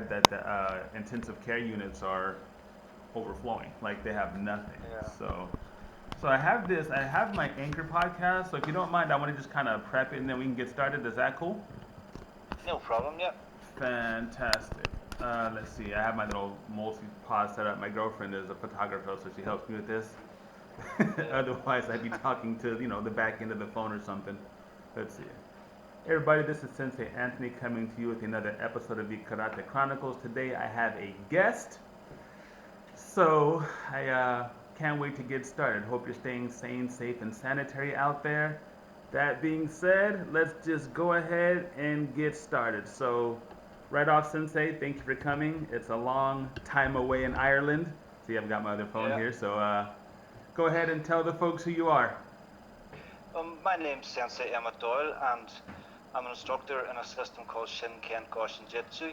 that the intensive care units are overflowing. Like they have nothing. Yeah. So I have my Anchor podcast. So if you don't mind, I want to just kind of prep it and then we can get started. Is that cool? No problem. Yeah. Fantastic. Let's see. I have my little multi-pod set up. My girlfriend is a photographer, so she helps me with this. Yeah. Otherwise, I'd be talking to the back end of the phone or something. Let's see. Hey everybody, this is Sensei Anthony coming to you with another episode of the Karate Chronicles. Today I have a guest, so I can't wait to get started. Hope you're staying sane, safe, and sanitary out there. That being said, let's just go ahead and get started. So, right off, Sensei, thank you for coming. It's a long time away in Ireland. See, I've got my other phone Yeah. here, so go ahead and tell the folks who you are. My name's Sensei Emmett Doyle, and I'm an instructor in a system called Kenpo Jitsu,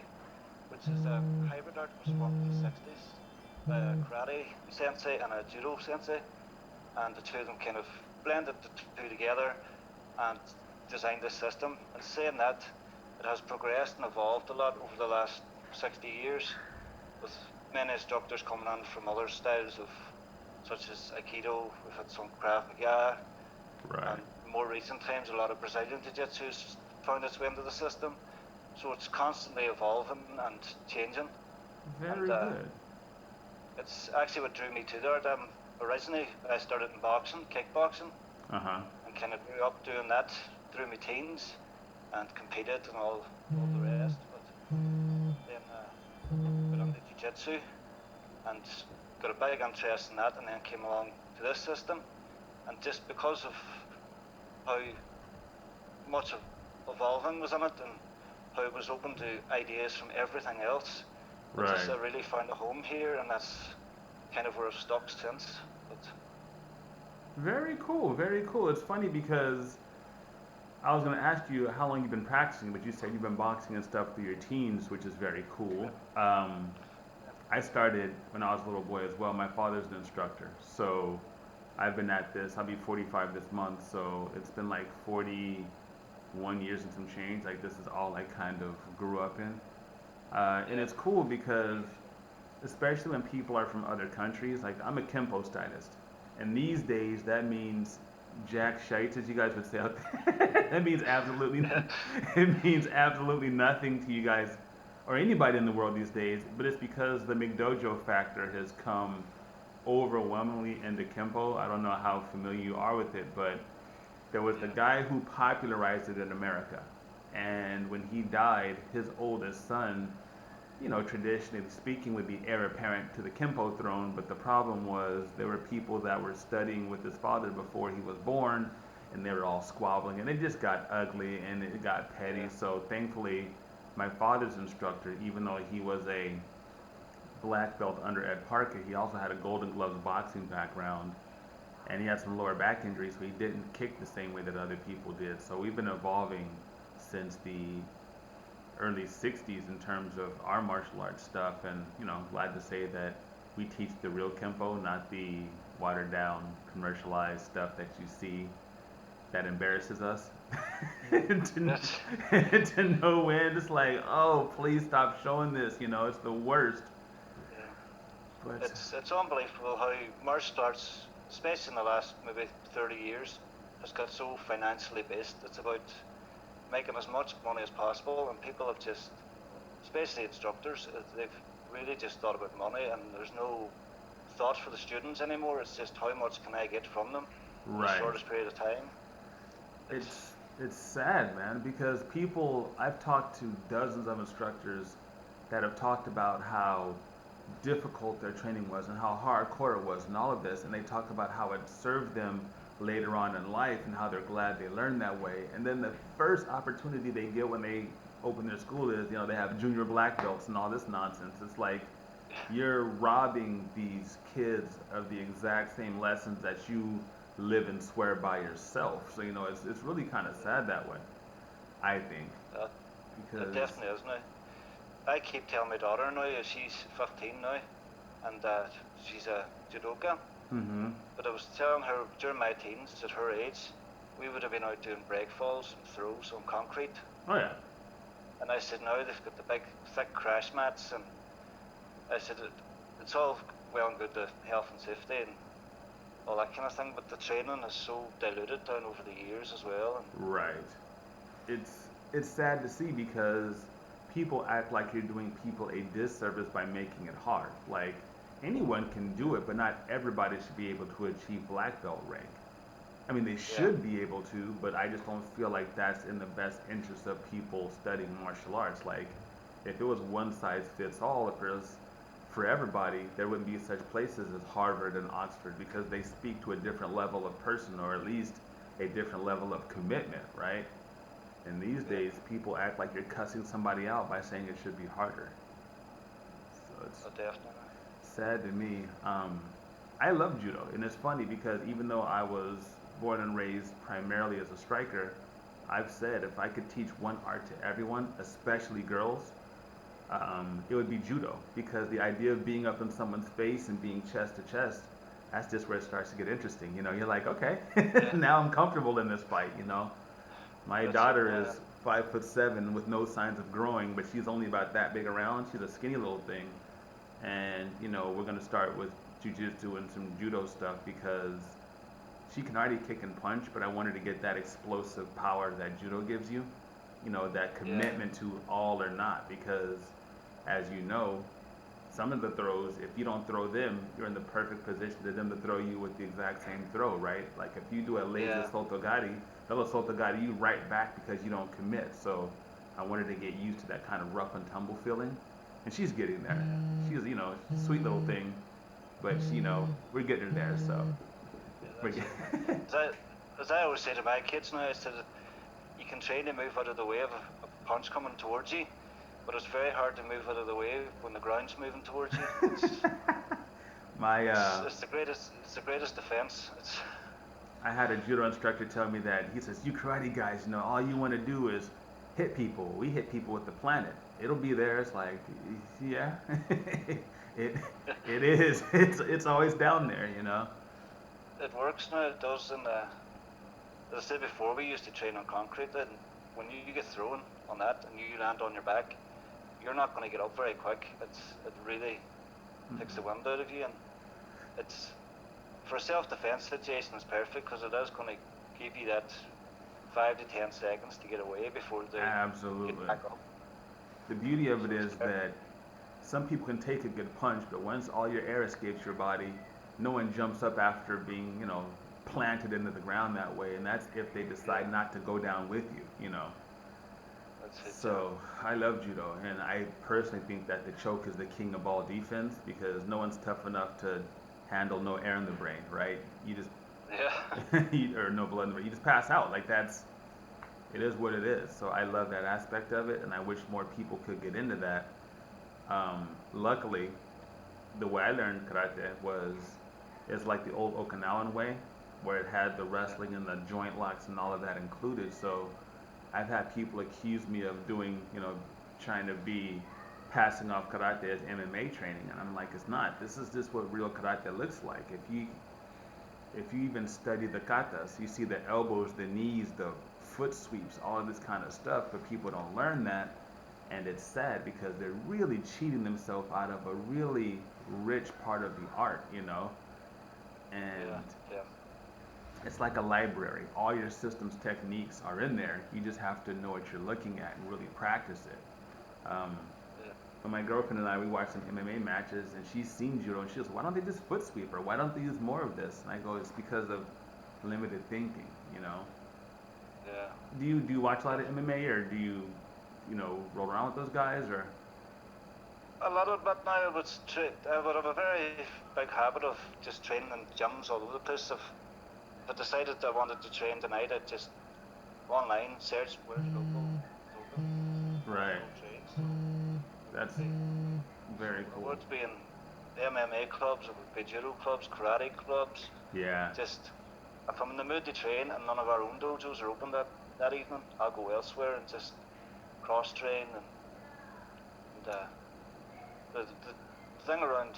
which is a hybrid art that was formed in the 60s by a karate sensei and a judo sensei, and the two of them kind of blended the two together and designed this system. And saying that, it has progressed and evolved a lot over the last 60 years, with many instructors coming on from other styles of, such as Aikido. We've had some Krav Maga, Right. and more recent times, a lot of Brazilian Jiu-Jitsu has found its way into the system. So it's constantly evolving and changing, and Very good. it's actually what drew me to that. Originally, I started in boxing, kickboxing, Uh huh. and kind of grew up doing that through my teens, and competed and all the rest. But then got into jiu-jitsu and got a big interest in that, and then came along to this system. And just because of how much of evolving was in it, and how it was open to ideas from everything else, it just Right. I really found a home here, and that's kind of where I've stuck since. But Very cool. Very cool. It's funny because I was going to ask you how long you've been practicing, but you said you've been boxing and stuff through your teens, which is very cool. yeah, I started when I was a little boy as well. My father's an instructor, so I've been at this. I'll be 45 this month, so it's been like 41 years and some change. Like this is all I kind of grew up in, and yeah, it's cool because especially when people are from other countries. Like I'm a Kenpo stylist, and these days that means jack shites, as you guys would say out there. That means absolutely, yeah, it means absolutely nothing to you guys or anybody in the world these days. But it's because the McDojo factor has come overwhelmingly into Kenpo. I don't know how familiar you are with it, but there was the yeah, guy who popularized it in America. And when he died, his oldest son, traditionally speaking, would be heir apparent to the Kenpo throne. But the problem was there were people that were studying with his father before he was born, and they were all squabbling, and it just got ugly and it got petty. yeah, So thankfully, my father's instructor, even though he was a black belt under Ed Parker, he also had a Golden Gloves boxing background, and he had some lower back injuries, so he didn't kick the same way that other people did. So we've been evolving since the early 60s in terms of our martial arts stuff, and glad to say that we teach the real Kempo, not the watered down commercialized stuff that you see that embarrasses us. and, to, that's and to no end, it's like, oh, please stop showing this. It's the worst. yeah. But It's unbelievable how martial arts, especially in the last maybe 30 years, has got so financially based. It's about making as much money as possible, and people have just, especially instructors, they've really just thought about money, and there's no thought for the students anymore. It's just how much can I get from them in the right, shortest period of time. It's it's sad, man, because people I've talked to dozens of instructors that have talked about how difficult their training was and how hardcore it was and all of this, and they talk about how it served them later on in life and how they're glad they learned that way. And then the first opportunity they get when they open their school is, they have junior black belts and all this nonsense. It's like you're robbing these kids of the exact same lessons that you live and swear by yourself. So it's really kind of sad that way, I think, uh, it because definitely is now. I keep telling my daughter now, she's 15 now, and she's a judoka. mm-hmm. But I was telling her during my teens, at her age, we would have been out doing break falls and throws on concrete. Oh yeah. And I said, now they've got the big, thick crash mats, and I said, it's all well and good, the health and safety and all that kind of thing, but the training is so diluted down over the years as well. And Right. It's sad to see because people act like you're doing people a disservice by making it hard. Like anyone can do it, but not everybody should be able to achieve black belt rank. I mean, they yeah, should be able to, but I just don't feel like that's in the best interest of people studying martial arts. Like, if it was one size fits all, if it was for everybody, there wouldn't be such places as Harvard and Oxford because they speak to a different level of person or at least a different level of commitment, right? And these yeah, days, people act like you're cussing somebody out by saying it should be harder. So it's oh, definitely. sad to me. I love judo, and it's funny because even though I was born and raised primarily as a striker, I've said if I could teach one art to everyone, especially girls, it would be judo. Because the idea of being up in someone's face and being chest to chest, that's just where it starts to get interesting. You know, you're like, okay, Yeah, now I'm comfortable in this fight. You know, my that's it. daughter is 5'7" with no signs of growing, but she's only about that big around. She's a skinny little thing, and you know we're gonna start with jujitsu and some judo stuff because she can already kick and punch, but I wanted to get that explosive power that judo gives you. You know, that Yeah, commitment to all or not because, as you know, some of the throws, if you don't throw them, you're in the perfect position for them to throw you with the exact same throw, right? Like if you do a lazy yeah, sotogari, they'll sotogari you right back because you don't commit. So I wanted to get used to that kind of rough and tumble feeling, and she's getting there. She's, you know, sweet little thing, but you know, we're getting her there. So yeah, we're that's it. As I, as I always say to my kids now, I said you can train to move out of the way of a punch coming towards you, but it's very hard to move out of the way when the ground's moving towards you. my It's the greatest defense. It's I had a judo instructor tell me that he says, "You karate guys, you know, all you want to do is hit people. We hit people with the planet. It'll be there." It's like, yeah, it it is. It's always down there, you know. it works now. It does. And as I said before, we used to train on concrete, and when you get thrown on that and you land on your back, you're not going to get up very quick. It really takes the wind out of you, and it's for a self-defense situation. It's perfect because it is going to give you that 5 to 10 seconds to get away before they get Absolutely. back up. The beauty of it So it's is that some people can take a good punch, but once all your air escapes your body, no one jumps up after being, you know, planted into the ground that way, and that's if they yeah, decide not to go down with you, you know. that's it. Yeah, So I love judo, and I personally think that the choke is the king of all defense because no one's tough enough to handle no air in the brain, right? You just yeah, or no blood in the brain. You just pass out. Like that's it is what it is. So I love that aspect of it, and I wish more people could get into that. Luckily, the way I learned karate was it's like the old Okinawan way, where it had the yeah, wrestling and the joint locks and all of that included. So I've had people accuse me of doing, you know, trying to be passing off karate as MMA training, and I'm like, it's not. This is just what real karate looks like. If you even study the katas, you see the elbows, the knees, the foot sweeps, all of this kind of stuff, but people don't learn that, and it's sad because they're really cheating themselves out of a really rich part of the art, you know, yeah, and yeah, it's like a library. All your systems techniques are in there. You just have to know what you're looking at and really practice it. yeah, But my girlfriend and I, we watched some MMA matches, and she's seen judo, and she goes, "Why don't they just foot sweep, or why don't they use more of this?" And I go, "It's because of limited thinking, you know." yeah. Do you watch a lot of MMA, or do you, you know, roll around with those guys, or? A lot of but now I would have a very big habit of just training in gyms all over the place. If I decided I wanted to train tonight, I'd just online search where's local is open and Right. go train. So it That's would be very it cool. would be in MMA clubs, it would be judo clubs, karate clubs. Yeah. Just if I'm in the mood to train and none of our own dojos are open that evening, I'll go elsewhere and just cross train and the thing around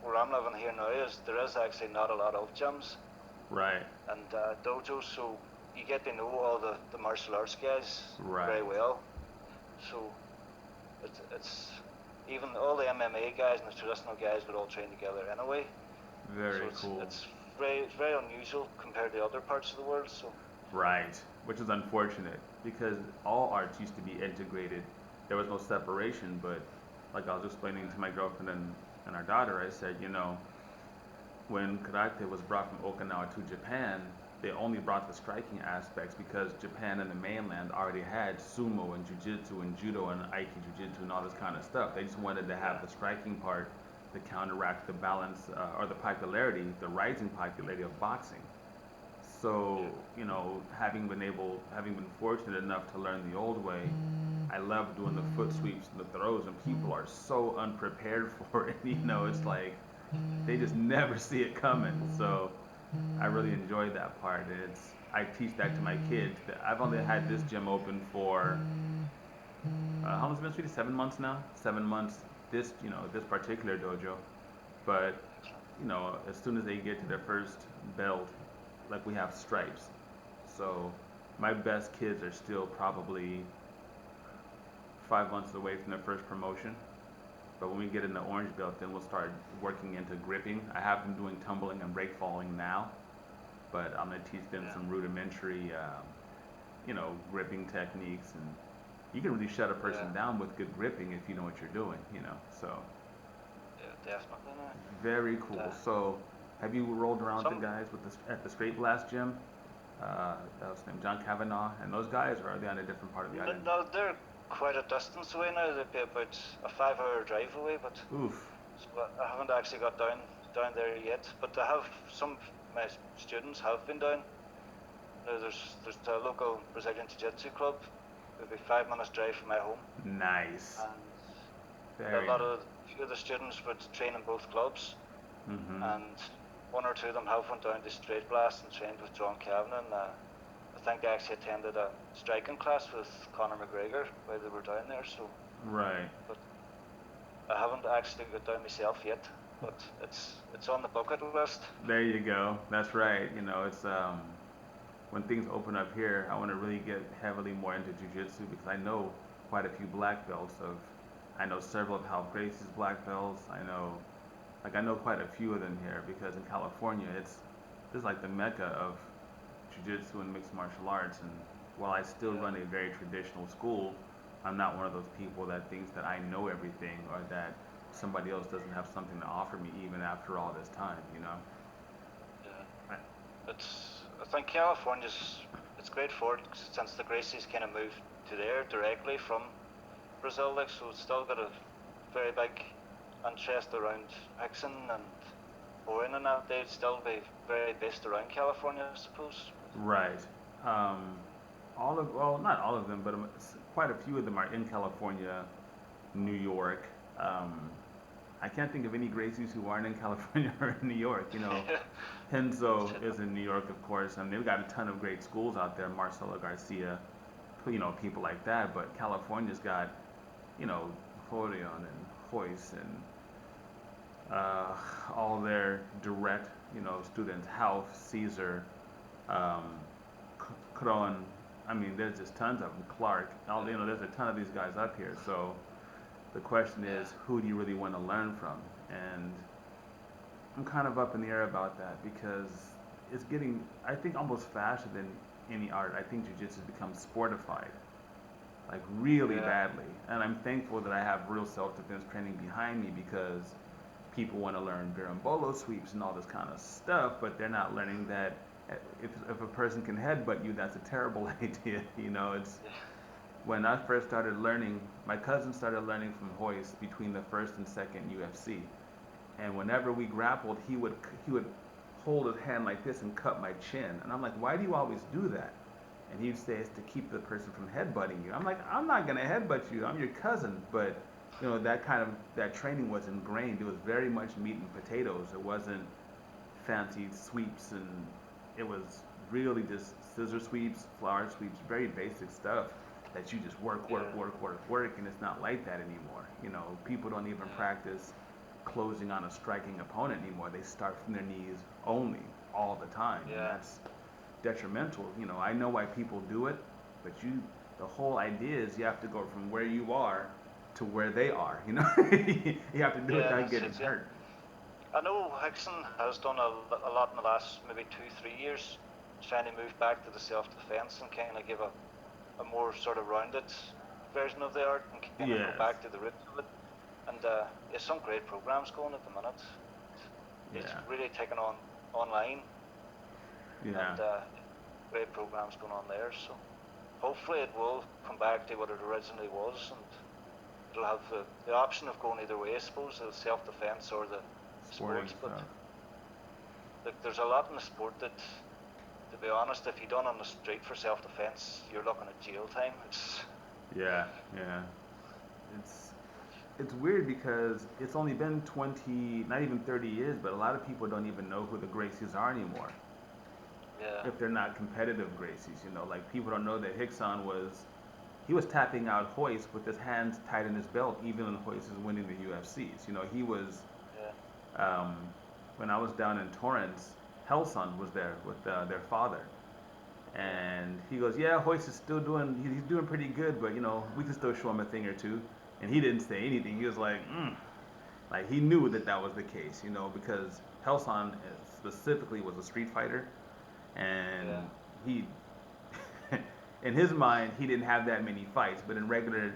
where I'm living here now is there is actually not a lot of gyms Right. and dojos, so you get to know all the martial arts guys Right. very well. So it's even all the MMA guys and the traditional guys would all train together anyway. So Very cool. it's very unusual compared to other parts of the world. So Right, which is unfortunate because all arts used to be integrated. There was no separation, but like I was explaining to my girlfriend and our daughter, I said, when karate was brought from Okinawa to Japan, they only brought the striking aspects because Japan and the mainland already had sumo and jiu-jitsu and judo and aiki jiu-jitsu and all this kind of stuff. They just wanted to have yeah, the striking part to counteract the balance or the popularity, the rising popularity of boxing. So, yeah, having been fortunate enough to learn the old way, I love doing the foot sweeps and the throws, and people are so unprepared for it. It's like they just never see it coming. So I really enjoy that part. And I teach that to my kids. I've only had this gym open for how long has it been? 7 months now. 7 months. This particular dojo. But excellent. as soon as they get to their first belt, like we have stripes. So my best kids are still probably 5 months away from their first promotion. But when we get in the orange belt, then we'll start working into gripping. I have them doing tumbling and break falling now, but I'm gonna teach them Yeah, some rudimentary, gripping techniques. And you can really shut a yeah, person down with good gripping if you know what you're doing. So yeah, definitely. No. very And, cool. So have you rolled around with some the guys at the Straight Blast gym? That was named John Kavanaugh and those guys, or are they on a different part of the island? no, they're quite a distance away now. They'd be about a 5 hour drive away, but Oof. so I haven't actually got down there yet. But I have some of my students have been down. There's a local Brazilian Jiu-Jitsu club, maybe 5 minutes drive from my home, Nice. and Very few of the students would train in both clubs, nice. Mm-hmm. and one or two of them have went down to Straight Blast and trained with John Kavanagh. And I think they actually attended a striking class with Conor McGregor while they were down there. So, Right. but I haven't actually got down myself yet. But it's on the bucket list. There you go. That's right. It's when things open up here, I want to really get heavily more into jujitsu because I know quite a few black belts I know several of Hal Gracie's black belts. I know quite a few of them here because in California, this is like the mecca of jiu-jitsu and mixed martial arts. And while I still Yeah, run a very traditional school, I'm not one of those people that thinks that I know everything or that somebody else doesn't have something to offer me even after all this time. yeah. I, I think California's it's great for it since the Gracies kind of moved to there directly from Brazil, like, so it's still got a very big interest around mixing and pouring, and that they'd still be very based around California, I suppose. right. Um, not all of them, but quite a few of them are in California, New York. Um, I can't think of any Gracies who aren't in California or in New York. Henzo is in New York, of course, and they've got a ton of great schools out there. Marcelo Garcia, people like that. But California's got, Florian and Hoyce and uh, all their direct, students, Half, Caesar, um, Kron. I mean, there's just tons of them. Clark. There's a ton of these guys up here. So the question Yeah, is, who do you really want to learn from? And I'm kind of up in the air about that because it's getting, I think, almost faster than any art. I think jiu-jitsu has become sportified, like really yeah, badly. And I'm thankful that I have real self-defense training behind me because people want to learn berimbolo sweeps and all this kind of stuff, but they're not learning that if a person can headbutt you, that's a terrible idea. It's yeah, when I first started learning, my cousin started learning from Hoist between the first and second UFC. And whenever we grappled, he would hold his hand like this and cut my chin. And I'm like, why do you always do that? And he'd say it's to keep the person from headbutting you. I'm like, I'm not gonna headbutt you. I'm your cousin. But that training was ingrained. It was very much meat and potatoes. It wasn't fancy sweeps, and it was really just scissor sweeps, flower sweeps, very basic stuff that you just work, work, yeah, work, work, work, and it's not like that anymore. People don't even yeah, practice closing on a striking opponent anymore. They start from their knees only all the time, and yeah, that's detrimental. I know why people do it, but the whole idea is you have to go from where you are to where they are. You know, you have to do it Yeah, without that's getting it. Yeah. hurt. I know Hickson has done a lot in the last maybe 2 3 years, trying to move back to the self-defense and kind of give a more sort of rounded version of the art and kind of go Yes. back to the roots of it. And there's some great programs going at the minute. It's Yeah. really taken on online, Yeah. and great programs going on there. So hopefully it will come back to what it originally was, and it'll have the option of going either way, I suppose, the self-defense or the Sporting sports. But stuff. there's a lot in the sport that, to be honest, if you done on the street for self-defense, you're looking at jail time. It's Yeah. Yeah. It's it's weird because it's only been 20, not even 30 years, but a lot of people don't even know who the Gracies are anymore. yeah, If they're not competitive Gracies, you know, like people don't know that Hickson he was tapping out Hoist with his hands tied in his belt, even when Hoist is winning the UFCs. You know, he was yeah, um, when I was down in Torrance, Helson was there with their father, yeah, and he goes, "Yeah, Hoist is still doing, he's doing pretty good, but you know, we can still show him a thing or two." And he didn't say anything. He was like he knew that that was the case, you know, because Helson specifically was a street fighter, and yeah, he, in his mind, he didn't have that many fights, but in regular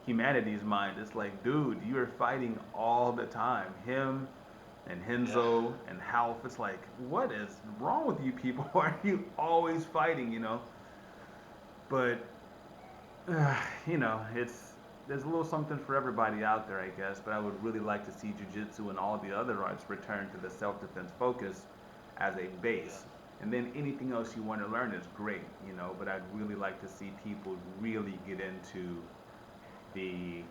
humanity's mind, it's like, dude, you are fighting all the time. Him and yeah, Henzo and Half, it's like, what is wrong with you people? Why are you always fighting, you know? But, you know, there's a little something for everybody out there, I guess, but I would really like to see jiu-jitsu and all the other arts return to the self-defense focus as a yeah, base. And then anything else you want to learn is great, you know, but I'd really like to see people really get into the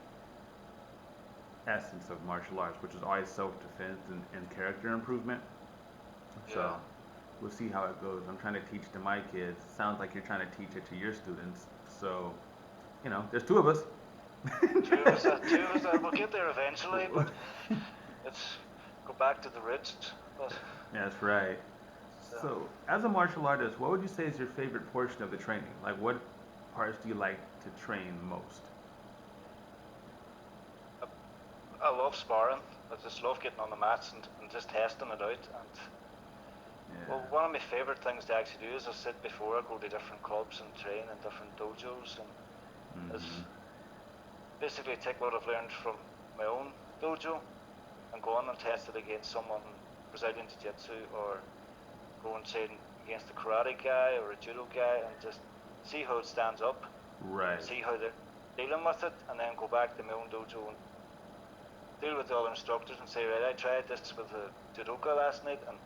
essence of martial arts, which is always self-defense and character improvement. So yeah. we'll see how it goes. I'm trying to teach to my kids. Sounds like you're trying to teach it to your students. So, you know, there's two of us. Two of us. We'll get there eventually, but it's go back to the roots. But That's right. uh, So, as a martial artist, what would you say is your favorite portion of the training? Like, what parts do you like to train most? I, I love sparring. I just love getting on the mats and just testing it out. And well, Yeah. one of my favorite things to actually do is I sit before I go to different clubs and train in different dojos, and is Mm-hmm. basically take what I've learned from my own dojo and go on and test it against someone Brazilian Jiu-Jitsu, or go and train against a karate guy or a judo guy and just see how it stands up and Right. see how they're dealing with it, and then go back to my own dojo and deal with the other instructors and say, right, I tried this with a judoka last night and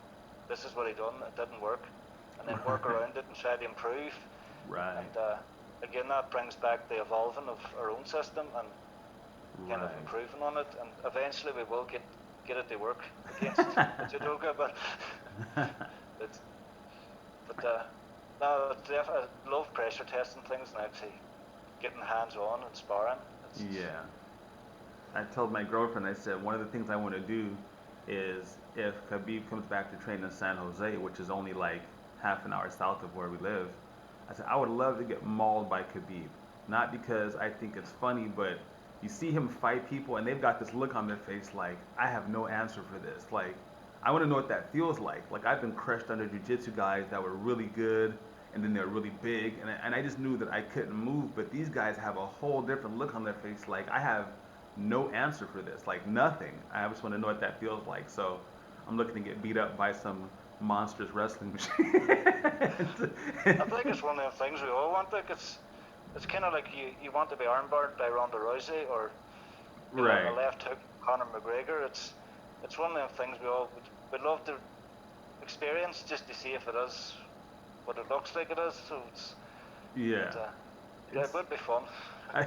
this is what he done, it didn't work, and then work Right. around it and try to improve. Right. And again, that brings back the evolving of our own system and kind of Right. improving on it, and eventually we will get it to work against a judoka, but it's but no, I love pressure testing things and actually getting hands on and sparring. It's Yeah. I told my girlfriend, I said, one of the things I want to do is if Khabib comes back to train in San Jose, which is only like half an hour south of where we live, I said, I would love to get mauled by Khabib. Not because I think it's funny, but you see him fight people and they've got this look on their face like, I have no answer for this. Like, I want to know what that feels like. Like, I've been crushed under jiu-jitsu guys that were really good and then they're really big. And I just knew that I couldn't move, but these guys have a whole different look on their face. Like, I have no answer for this, like nothing. I just want to know what that feels like. So I'm looking to get beat up by some monstrous wrestling machine. I think it's one of the things we all want. Like it's kind of like you want to be armbarred by Ronda Rousey or a Right. left hook Conor McGregor. It's one of the things we all would love to experience just to see if it is what it looks like it is. So Yeah. but yeah, it It's would be fun. I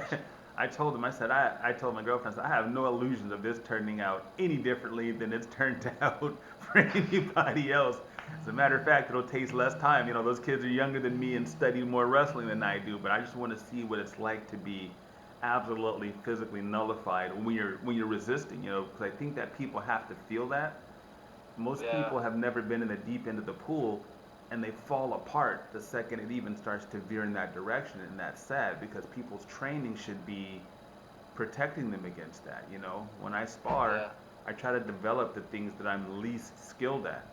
I told him, I told my girlfriend, I have no illusions of this turning out any differently than it's turned out for anybody else. As a matter of fact, it'll taste less time. You know, those kids are younger than me and study more wrestling than I do, but I just want to see what it's like to be absolutely physically nullified when you're resisting, you know, because I think that people have to feel that. Most Yeah, people have never been in the deep end of the pool and they fall apart the second it even starts to veer in that direction, and that's sad because people's training should be protecting them against that. When I spar, yeah, I try to develop the things that I'm least skilled at.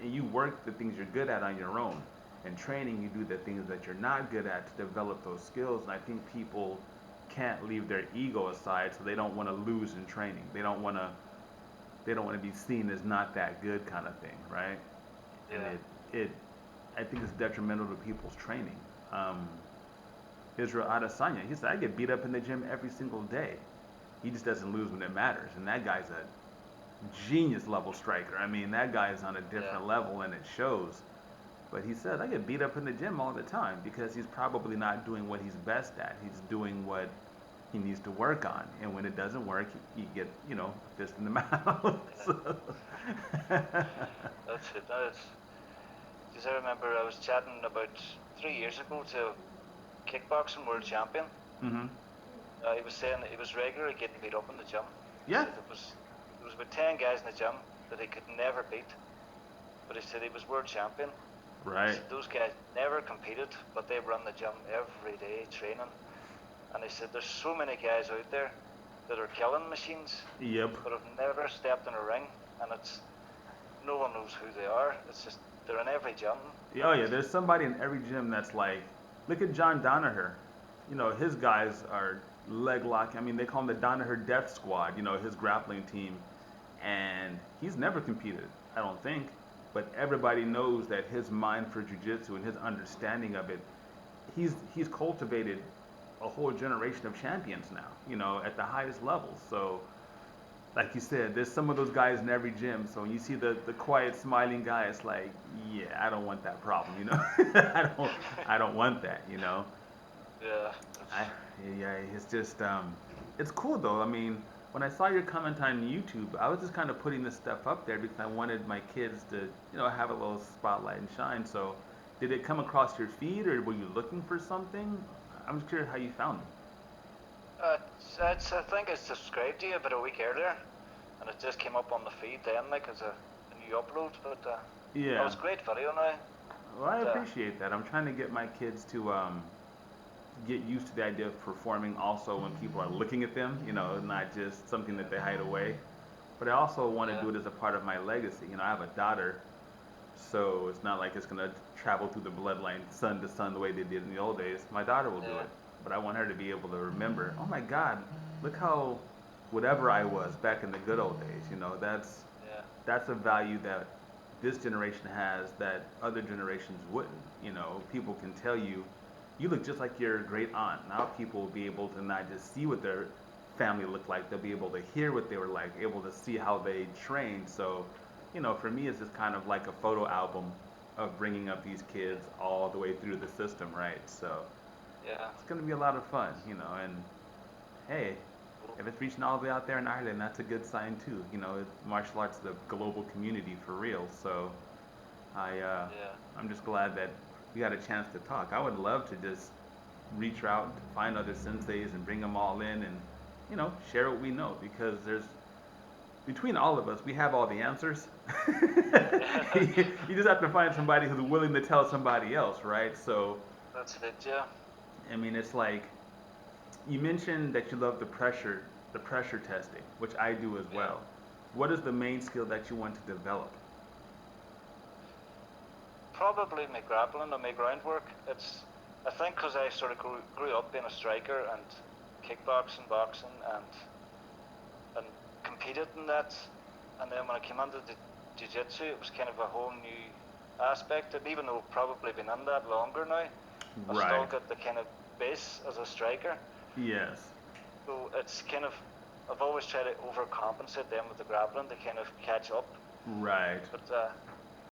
And you work the things you're good at on your own. In training, you do the things that you're not good at to develop those skills. And I think people can't leave their ego aside, so they don't want to lose in training. They don't want to be seen as not that good kind of thing, right? And yeah, it I think it's detrimental to people's training. Um, Israel Adesanya, he said, I get beat up in the gym every single day. He just doesn't lose when it matters. And that guy's a genius level striker. I mean, that guy's on a yeah, different level and it shows. But he said, I get beat up in the gym all the time because he's probably not doing what he's best at. He's doing what he needs to work on. And when it doesn't work, you get, a fist in the mouth. yeah. So- That's it. Because I remember I was chatting about 3 years ago to a kickboxing world champion. Mhm. He was saying that he was regularly getting beat up in the gym. He Yeah, said there was about 10 guys in the gym that he could never beat, but he said he was world champion. He right. said those guys never competed, but they were in the gym every day training. And he said there's so many guys out there that are killing machines, Yep. but have never stepped in a ring, and it's no one knows who they are. It's just they're in every gym, Oh and yeah, there's somebody in every gym that's like, look at John Danaher. His guys are leg lock. I mean, they call him the Danaher Death Squad. His grappling team, and he's never competed, I don't think. But everybody knows that his mind for jujitsu and his understanding of it, he's cultivated a whole generation of champions now. At the highest levels. So like you said, there's some of those guys in every gym. So when you see the quiet, smiling guy, it's like, yeah, I don't want that problem. I don't want that. yeah, I, yeah, it's just, it's cool though. I mean, when I saw your comment on YouTube, I was just kind of putting this stuff up there because I wanted my kids to, have a little spotlight and shine. So, did it come across your feed, or were you looking for something? I'm just curious how you found them. I think I subscribed to you about a week earlier, and it just came up on the feed then, like as a new upload. But that Yeah. was a great video now. Well, I But appreciate that. I'm trying to get my kids to get used to the idea of performing also when people are looking at them, not just something that they hide away. But I also want to yeah, do it as a part of my legacy. I have a daughter, so it's not like it's going to travel through the bloodline son to son the way they did in the old days. My daughter will do yeah, it. But I want her to be able to remember, oh my God, look how whatever I was back in the good old days. yeah, That's a value that this generation has that other generations wouldn't. People can tell you, you look just like your great aunt. Now people will be able to not just see what their family looked like, they'll be able to hear what they were like, able to see how they trained. So, for me, it's just kind of like a photo album of bringing up these kids all the way through the system, right? So yeah. it's going to be a lot of fun, and hey, Cool. if it's reaching all the way out there in Ireland, that's a good sign too. Martial arts is a global community for real. So I, uh, Yeah, I'm just glad that we had a chance to talk. I would love to just reach out, find other senseis, and bring them all in, and share what we know because there's between all of us, we have all the answers. yeah. You just have to find somebody who's willing to tell somebody else, right? So, That's it. Yeah. I mean, it's like you mentioned that you love the pressure testing, which I do as Yeah. well. What is the main skill that you want to develop? Probably my grappling and my groundwork. I think, because I sort of grew up being a striker and kickboxing, boxing, and competed in that. And then when I came into the jiu-jitsu, it was kind of a whole new aspect. And even though I've probably been in that longer now, I've still Right. got the kind of base as a striker. Yes. So it's kind of, I've always tried to overcompensate them with the grappling to kind of catch up. Right. But